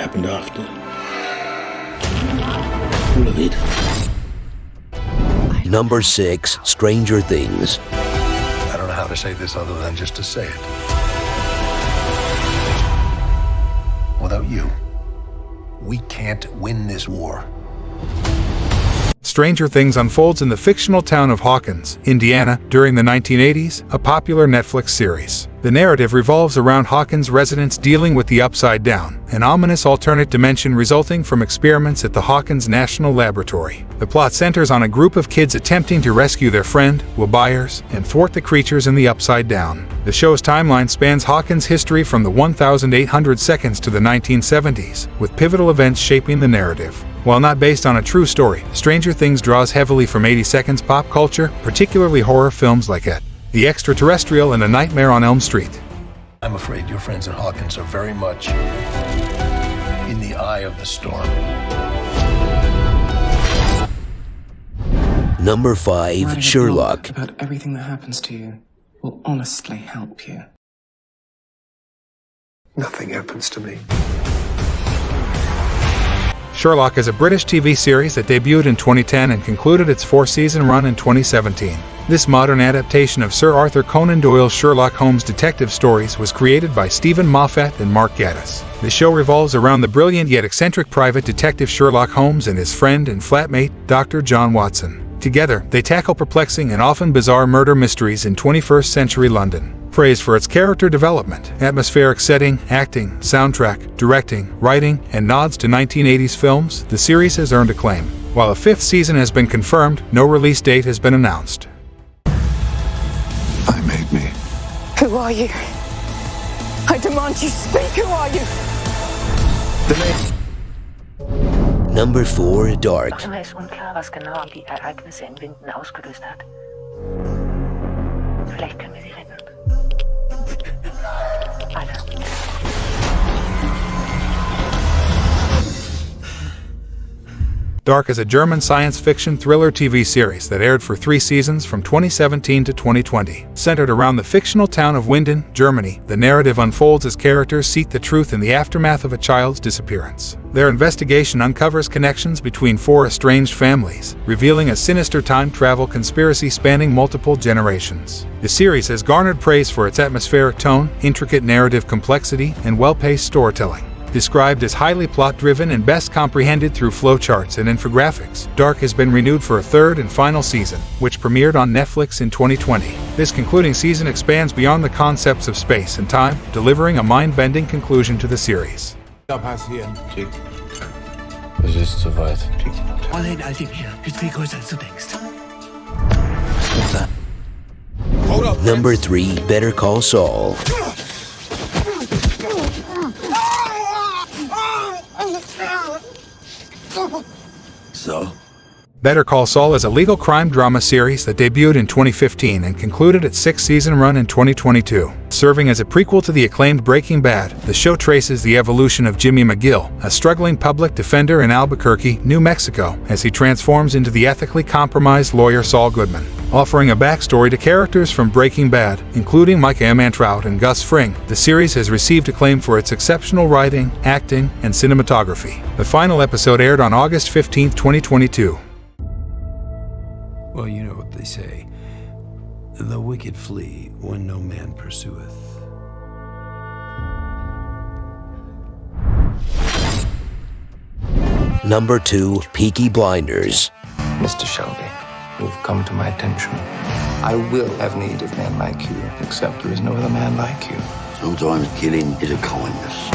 happened after. All of it. Number 6, Stranger Things. I don't know how to say this other than just to say it. Without you, we can't win this war. Stranger Things unfolds in the fictional town of Hawkins, Indiana, during the 1980s, a popular Netflix series. The narrative revolves around Hawkins residents dealing with the Upside Down, an ominous alternate dimension resulting from experiments at the Hawkins National Laboratory. The plot centers on a group of kids attempting to rescue their friend, Will Byers, and thwart the creatures in the Upside Down. The show's timeline spans Hawkins' history from the 1,800 seconds to the 1970s, with pivotal events shaping the narrative. While not based on a true story, Stranger Things draws heavily from 80 seconds pop culture, particularly horror films like It, The Extraterrestrial, and A Nightmare on Elm Street. I'm afraid your friends at Hawkins are very much in the eye of the storm. Number 5, Writing a Sherlock. blog about everything that happens to you will honestly help you. Nothing happens to me. Sherlock is a British TV series that debuted in 2010 and concluded its 4-season run in 2017. This modern adaptation of Sir Arthur Conan Doyle's Sherlock Holmes detective stories was created by Stephen Moffat and Mark Gatiss. The show revolves around the brilliant yet eccentric private detective Sherlock Holmes and his friend and flatmate, Dr. John Watson. Together, they tackle perplexing and often bizarre murder mysteries in 21st century London. Praised for its character development, atmospheric setting, acting, soundtrack, directing, writing, and nods to 1980s films, the series has earned acclaim. While a 5th season has been confirmed, no release date has been announced. I made me. Who are you? I demand you speak. Who are you? Number 4, Dark. Manchmal ist unklar, was genau die Ereignisse in Winden ausgelöst hat. Vielleicht können wir sie retten. Alle. Dark is a German science fiction thriller TV series that aired for 3 seasons from 2017 to 2020. Centered around the fictional town of Winden, Germany, the narrative unfolds as characters seek the truth in the aftermath of a child's disappearance. Their investigation uncovers connections between 4 estranged families, revealing a sinister time travel conspiracy spanning multiple generations. The series has garnered praise for its atmospheric tone, intricate narrative complexity, and well-paced storytelling. Described as highly plot-driven and best comprehended through flowcharts and infographics, Dark has been renewed for a 3rd and final season, which premiered on Netflix in 2020. This concluding season expands beyond the concepts of space and time, delivering a mind-bending conclusion to the series. Es ist soweit. Allein all dem hier ist viel größer, als du denkst. Number 3, Better Call Saul. So? Better Call Saul is a legal crime drama series that debuted in 2015 and concluded its 6th-season run in 2022. Serving as a prequel to the acclaimed Breaking Bad, the show traces the evolution of Jimmy McGill, a struggling public defender in Albuquerque, New Mexico, as he transforms into the ethically compromised lawyer Saul Goodman. Offering a backstory to characters from Breaking Bad, including Micah Emantrout and Gus Fring, the series has received acclaim for its exceptional writing, acting, and cinematography. The final episode aired on August 15, 2022. Well, you know what they say. The wicked flee when no man pursueth. Number 2, Peaky Blinders. Mr. Shelby, you've come to my attention. I will have need of men like you, except there is no other man like you. Sometimes killing is a kindness.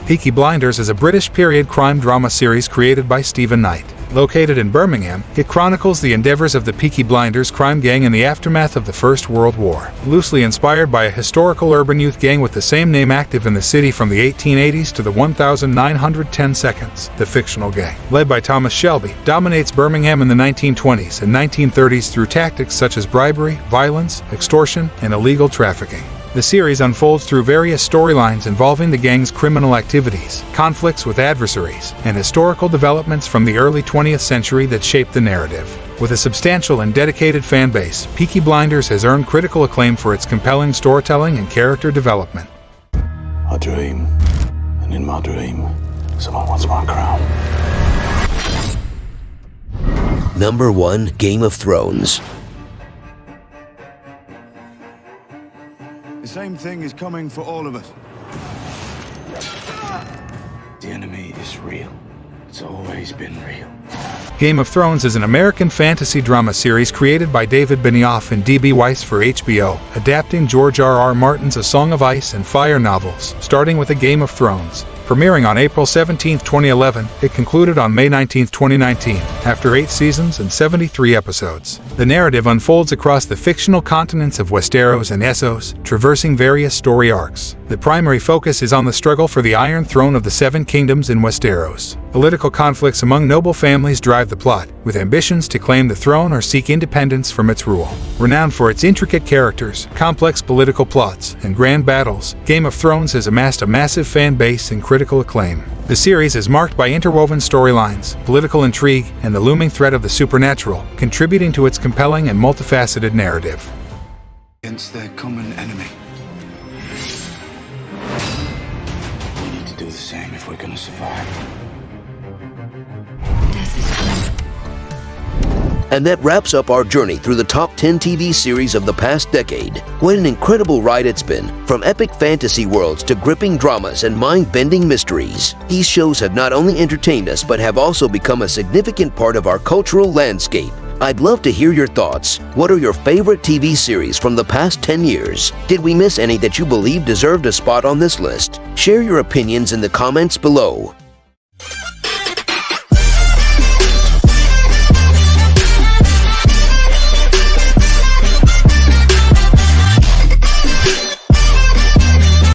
Peaky Blinders is a British period crime drama series created by Stephen Knight. Located in Birmingham, it chronicles the endeavors of the Peaky Blinders crime gang in the aftermath of the First World War. Loosely inspired by a historical urban youth gang with the same name active in the city from the 1880s to the 1910 seconds, the fictional gang, led by Thomas Shelby, dominates Birmingham in the 1920s and 1930s through tactics such as bribery, violence, extortion, and illegal trafficking. The series unfolds through various storylines involving the gang's criminal activities, conflicts with adversaries, and historical developments from the early 20th century that shaped the narrative. With a substantial and dedicated fan base, Peaky Blinders has earned critical acclaim for its compelling storytelling and character development. I dream, and And in my dream, someone wants my crown. Number 1, Game of Thrones. The same thing is coming for all of us. The enemy is real. It's always been real. Game of Thrones is an American fantasy drama series created by David Benioff and D.B. Weiss for HBO, adapting George R.R. Martin's A Song of Ice and Fire novels, starting with A Game of Thrones. Premiering on April 17, 2011, it concluded on May 19, 2019, after 8 seasons and 73 episodes. The narrative unfolds across the fictional continents of Westeros and Essos, traversing various story arcs. The primary focus is on the struggle for the Iron Throne of the Seven Kingdoms in Westeros. Political conflicts among noble families drive the plot, with ambitions to claim the throne or seek independence from its rule. Renowned for its intricate characters, complex political plots, and grand battles, Game of Thrones has amassed a massive fan base and critical acclaim. The series is marked by interwoven storylines, political intrigue, and the looming threat of the supernatural, contributing to its compelling and multifaceted narrative. Against their common enemy. We need to do the same if we're gonna survive. And that wraps up our journey through the top 10 TV series of the past decade. What an incredible ride it's been, from epic fantasy worlds to gripping dramas and mind-bending mysteries. These shows have not only entertained us but have also become a significant part of our cultural landscape. I'd love to hear your thoughts. What are your favorite TV series from the past 10 years? Did we miss any that you believe deserved a spot on this list? Share your opinions in the comments below.